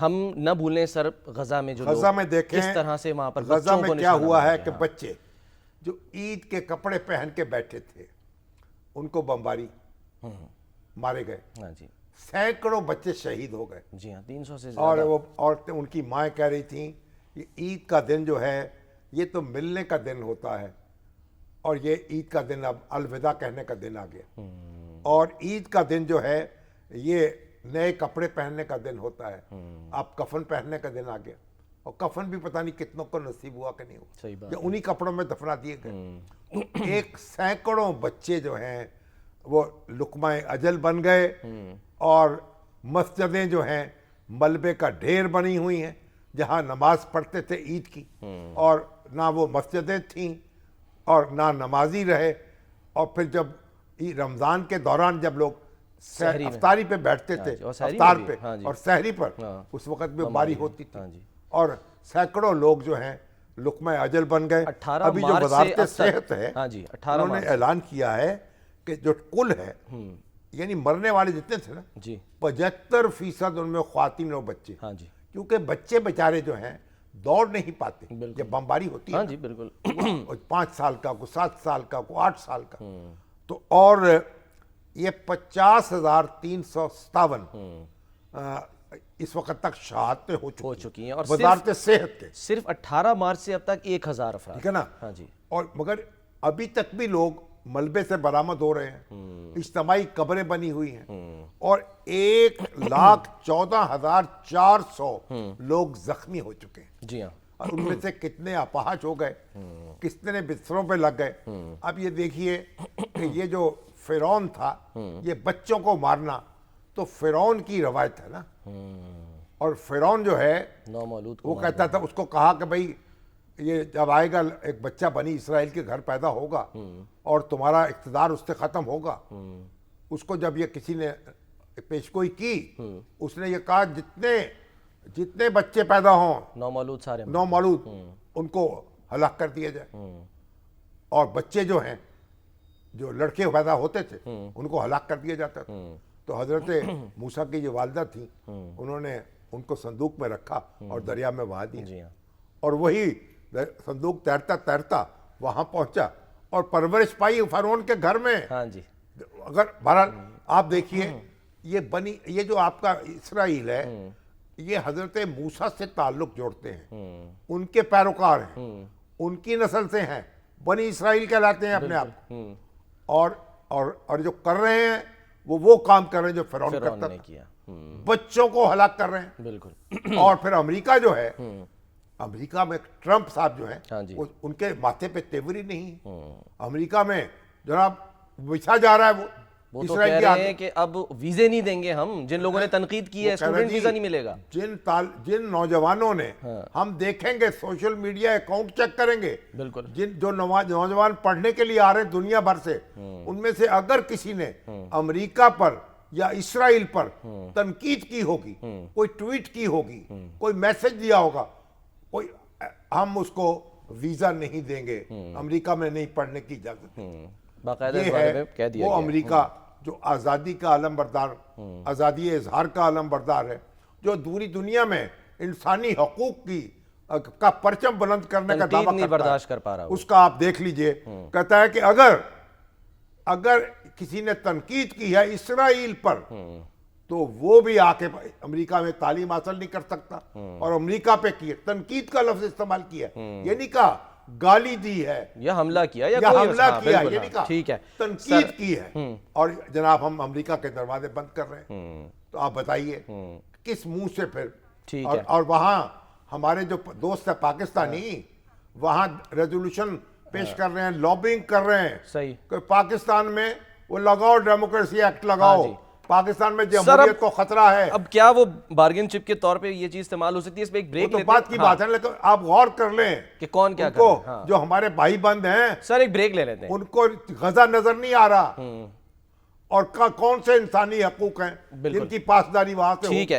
ہم نہ بھولیں سر غزہ میں جو غزہ میں دیکھیں کس طرح سے وہاں پر غزہ بچوں میں کو کیا نشانہ ہوا بنایا ہے گیا۔ کہ بچے جو عید کے کپڑے پہن کے بیٹھے تھے ان کو بمباری مارے گئے، ہاں جی سینکڑوں بچے شہید ہو گئے، جی ہاں 300 سے اور زیادہ۔ وہ عورتیں ان کی مائیں کہہ رہی تھیں کہ عید کا دن جو ہے یہ تو ملنے کا دن ہوتا ہے، اور یہ عید کا دن اب الوداع کہنے کا دن آ گیا، اور عید کا دن جو ہے یہ نئے کپڑے پہننے کا دن ہوتا ہے، اب کفن پہننے کا دن آ گیا، اور کفن بھی پتہ نہیں کتنوں کو نصیب ہوا کہ نہیں ہوا، صحیح بات یا انہی کپڑوں میں دفنا دیے گئے۔ تو ایک سینکڑوں بچے جو ہیں وہ لقمہ اجل بن گئے، اور مسجدیں جو ہیں ملبے کا ڈھیر بنی ہوئی ہیں جہاں نماز پڑھتے تھے عید کی، اور نہ وہ مسجدیں تھیں اور نہ نمازی رہے، اور پھر جب رمضان کے دوران جب لوگ سحری میں، افطاری پہ بیٹھتے تھے، اور سحری افطار میں بھی، پہ ہاں جی، اور سحری پر، ہاں، اس وقت میں باری ہوتی تھی، ہاں جی۔ اور سینکڑوں لوگ جو ہیں لقمہ اجل بن گئے۔ 18 ابھی جو مارچ سے وزارت اب تک، صحت ہے ہاں جی 18 انہوں نے مارچ، اعلان کیا ہے کہ جو کل ہے یعنی مرنے والے جتنے تھے نا جی 75% ان میں خواتین اور بچے، ہاں جی کیونکہ بچے بیچارے جو ہیں دوڑ نہیں پاتے جب بمباری ہوتی ہے ہاں نا، جی بالکل 5 سال کا، کوئی 7 سال کا، کوئی 8 سال کا، تو اور یہ 50,357 اس وقت تک شہادتیں ہو چکی ہیں، اور وزارت صحت کے، صرف 18 مارچ سے اب تک 1000 افراد، ٹھیک ہے نا، ہاں جی اور مگر ابھی تک بھی لوگ ملبے سے برآمد ہو رہے ہیں، اجتماعی قبریں بنی ہوئی ہیں، اور 1,14,400 لوگ زخمی ہو چکے ہیں، جی ہاں اور ان میں سے کتنے اپاہج ہو گئے، کتنے بستروں پہ لگ گئے۔ اب یہ دیکھیے کہ یہ جو فرعون تھا یہ بچوں کو مارنا تو فرعون کی روایت ہے نا، اور فرعون جو ہے نومولود کو وہ کہتا تھا، اس کو کہا کہ بھئی یہ جب آئے گا ایک بچہ بنی اسرائیل کے گھر پیدا ہوگا اور تمہارا اقتدار اس سے ختم ہوگا، اس کو جب یہ کسی نے پیشگوئی کی، اس نے یہ کہا جتنے بچے پیدا ہوں نومولود سارے نومولود ان کو ہلاک کر دیا جائے، اور بچے جو ہیں جو لڑکے پیدا ہوتے تھے ان کو ہلاک کر دیا جاتا تھا۔ تو حضرت موسیٰ کی جو والدہ تھیں انہوں نے ان کو صندوق میں رکھا اور دریا میں بہا دیا، جی ہاں اور وہی صندوق تیرتا تیرتا وہاں پہنچا اور پرورش پائی فرعون کے گھر میں۔ ہاں جی اگر بہرحال آپ دیکھیے یہ جو آپ کا اسرائیل ہے یہ حضرت موسیٰ سے تعلق جوڑتے ہیں، ان کے پیروکار ہیں، ان کی نسل سے ہیں، بنی اسرائیل کہلاتے ہیں اپنے آپ کو، اور جو کر رہے ہیں وہ کام کر رہے ہیں جو فرعون کرتا نے تھا، کیا بچوں کو ہلاک کر رہے ہیں۔ بالکل اور پھر امریکہ جو ہے، امریکہ میں ٹرمپ صاحب جو ہیں ہاں جی ان کے ماتھے پہ تیور ہی نہیں، امریکہ میں جناب بچھا جا رہا ہے وہ تو اسرائیل کہہ کے رہے آگے۔ ہیں کہ اب ویزے نہیں دیں گے ہم، جن لوگوں نے تنقید کی ہے اسٹوڈنٹ ویزا نہیں ملے گا۔ جن نوجوانوں نے، ہم دیکھیں گے سوشل میڈیا اکاؤنٹ چیک کریں گے، بالکل جو نوجوان پڑھنے کے لیے آ رہے ہیں دنیا بھر سے، ان میں سے اگر کسی نے امریکہ پر یا اسرائیل پر تنقید کی ہوگی، کوئی ٹویٹ کی ہوگی، کوئی میسج دیا ہوگا، ہم اس کو ویزا نہیں دیں گے، امریکہ میں نہیں پڑھنے کی اجازت۔ باقاعدہ یہ اس بارے میں ہے کہہ دیا وہ گیا امریکہ جو آزادی کا علم بردار، آزادی اظہار کا علم بردار ہے، جو پوری دنیا میں انسانی حقوق کا پرچم بلند کرنے کا تنقید دعویٰ نہیں کرتا برداشت ہے، کر پا رہا اس کا آپ دیکھ لیجئے، کہتا ہے کہ اگر کسی نے تنقید کی ہے اسرائیل پر تو وہ بھی آ کے امریکہ میں تعلیم حاصل نہیں کر سکتا، اور امریکہ پہ کی تنقید کا لفظ استعمال کیا، یہ نہیں کہا گالی دی ہے یا حملہ کیا یا حملہ کیا، یہ نہیں کہا، ٹھیک ہے تنقید کی ہے، اور جناب ہم امریکہ کے دروازے بند کر رہے ہیں۔ تو آپ بتائیے کس منہ سے پھر، اور وہاں ہمارے جو دوست ہیں پاکستانی وہاں ریزولوشن پیش کر رہے ہیں، لابنگ کر رہے ہیں صحیح کہ پاکستان میں وہ لگاؤ ڈیموکریسی ایکٹ لگاؤ، پاکستان میں جمہوریت کو خطرہ ہے۔ اب کیا وہ بارگن چپ کے طور پہ یہ چیز استعمال ہو سکتی ہے؟ اس پہ ایک بریک وہ تو لیتے بات کی بات ہے، لیکن آپ غور کر لیں کہ کون کیا ان کر کو، رہا ہے۔ جو ہمارے بھائی بند ہیں سر ایک بریک لے لیتے ہیں، ان کو غزہ نظر نہیں آ رہا، اور کون سے انسانی حقوق ہیں جن کی پاسداری وہاں سے ہو۔ ٹھیک ہے